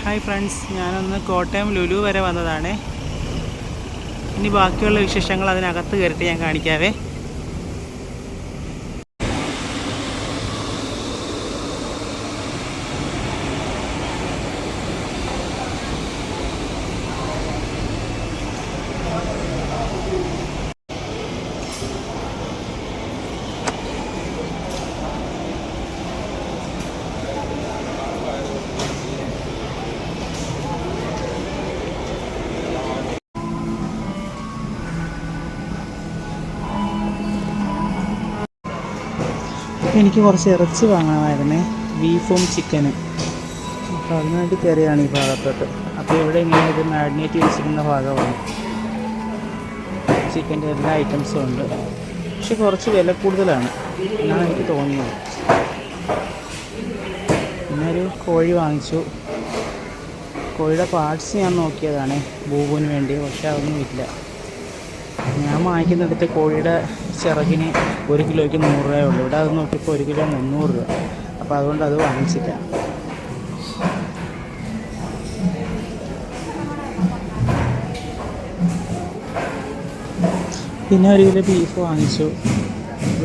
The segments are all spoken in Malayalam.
ഹായ് ഫ്രണ്ട്സ്, ഞാനൊന്ന് കോട്ടയം ലുലു വരെ വന്നതാണ്. ഇനി ബാക്കിയുള്ള വിശേഷങ്ങൾ അതിനകത്ത് കയറിയിട്ട് ഞാൻ കാണിക്കാവേ. എനിക്ക് കുറച്ച് ഇറച്ചി വാങ്ങണമായിരുന്നേ, ബീഫും ചിക്കനും. അപ്പോൾ അതിനുവേണ്ടി കയറിയാണ് ഈ ഭാഗത്തോട്ട്. അപ്പോൾ ഇവിടെ ഇങ്ങനെ ഇത് മാരിനേറ്റ് വെച്ചിരുന്ന ഭാഗമാണ്. ചിക്കൻ്റെ എല്ലാ ഐറ്റംസും ഉണ്ട്, പക്ഷെ കുറച്ച് വില കൂടുതലാണ് എന്നാണ് എനിക്ക് തോന്നിയത്. പിന്നെ ഒരു കോഴി വാങ്ങിച്ചു. കോഴിയുടെ പാർട്സ് ഞാൻ നോക്കിയതാണ് ബൂബുവിന് വേണ്ടി, പക്ഷെ അതൊന്നും ഇല്ല. ഞാൻ വാങ്ങിക്കുന്നിടത്ത് കോഴിയുടെ ചിറകിന് 1 കിലോയ്ക്ക് 100 രൂപയുള്ളൂ. ഇവിടെ അത് നോക്കിയപ്പോൾ 1 കിലോ 300 രൂപ. അപ്പോൾ അതുകൊണ്ട് അത് വാങ്ങിച്ചില്ല. പിന്നെ 1 കിലോ ബീഫ് വാങ്ങിച്ചു.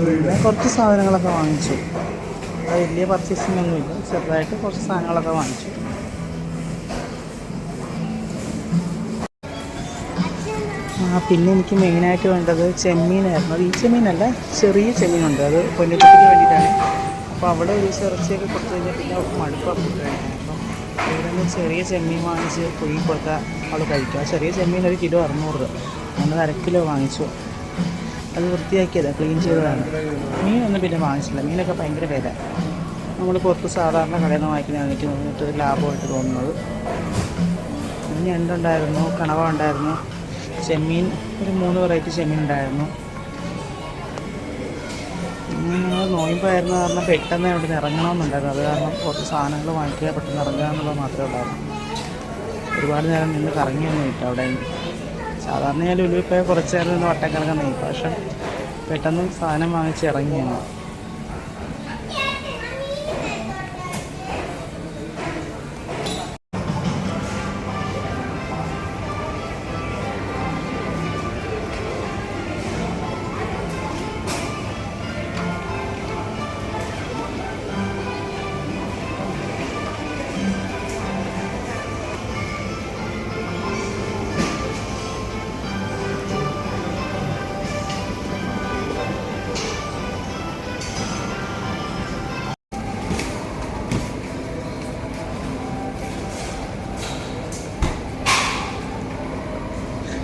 പിന്നെ കുറച്ച് സാധനങ്ങളൊക്കെ വാങ്ങിച്ചു. വലിയ പർച്ചേസിംഗ് ഒന്നുമില്ല, ചെറുതായിട്ട് കുറച്ച് സാധനങ്ങളൊക്കെ വാങ്ങിച്ചു. പിന്നെ എനിക്ക് മെയിനായിട്ട് വേണ്ടത് ചെമ്മീനായിരുന്നു. അത് ഈ ചെമ്മീനല്ല, ചെറിയ ചെമ്മീനുണ്ട്, അത് പൊന്നുകുട്ടിക്ക് വേണ്ടിയിട്ടാണ്. അപ്പോൾ അവിടെ ഒരു ദിവസം ഇറച്ചിയൊക്കെ കൊടുത്തു കഴിഞ്ഞാൽ പിന്നെ മടുപ്പാണ് ഫുഡ് കഴിക്കാൻ. അപ്പം ഇവിടെ നിന്ന് ചെറിയ ചെമ്മീൻ വാങ്ങിച്ച് പുഴുങ്ങി കൊടുത്താൽ അവൾ കഴിക്കുക. ചെറിയ ചെമ്മീൻ 1 കിലോ 600 രൂപ. ഞാനത് 1/2 കിലോ വാങ്ങിച്ചു. അത് വൃത്തിയാക്കിയതാണ്, ക്ലീൻ ചെയ്തതാണ്. മീനൊന്നും പിന്നെ വാങ്ങിച്ചില്ല, മീനൊക്കെ ഭയങ്കര വില. നമ്മൾ പുറത്ത് സാധാരണ കടയിൽ നിന്ന് വാങ്ങിക്കുന്നതാണ് എനിക്ക് തോന്നിയിട്ട് ലാഭമായിട്ട് തോന്നുന്നത്. ഞണ്ടുണ്ടായിരുന്നു, കണവ ഉണ്ടായിരുന്നു, ചെമ്മീൻ ഒരു 3 വെറൈറ്റി ചെമ്മീൻ ഉണ്ടായിരുന്നു. പിന്നെ ഞങ്ങൾ നോയമ്പായിരുന്ന കാരണം പെട്ടെന്ന് അവിടെ നിന്ന് ഇറങ്ങണമെന്നുണ്ടായിരുന്നു. അത് കാരണം കുറച്ച് സാധനങ്ങൾ വാങ്ങിക്കുക, പെട്ടെന്ന് ഇറങ്ങുക എന്നുള്ളത് മാത്രമേ ഉണ്ടായിരുന്നു. ഒരുപാട് നേരം നിന്ന് കറങ്ങിയൊന്നും ഇല്ല അവിടെ. സാധാരണ ഞാൻ ലുലുവിൽ പോയി കുറച്ച് നേരം നിന്ന് വട്ടം കറങ്ങുന്ന, പക്ഷേ പെട്ടെന്ന് സാധനം വാങ്ങിച്ച് ഇറങ്ങിയാണ്.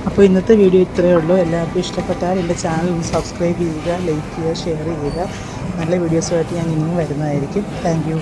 അപ്പോൾ ഇന്നത്തെ വീഡിയോ ഇത്രയേ ഉള്ളൂ. എല്ലാവർക്കും ഇഷ്ടപ്പെട്ടാൽ എൻ്റെ ചാനൽ ഒന്ന് സബ്സ്ക്രൈബ് ചെയ്യുക, ലൈക്ക് ചെയ്യുക, ഷെയർ ചെയ്യുക. നല്ല വീഡിയോസുമായിട്ട് ഞാൻ ഇനിയും വരുന്നതായിരിക്കും. Thank you.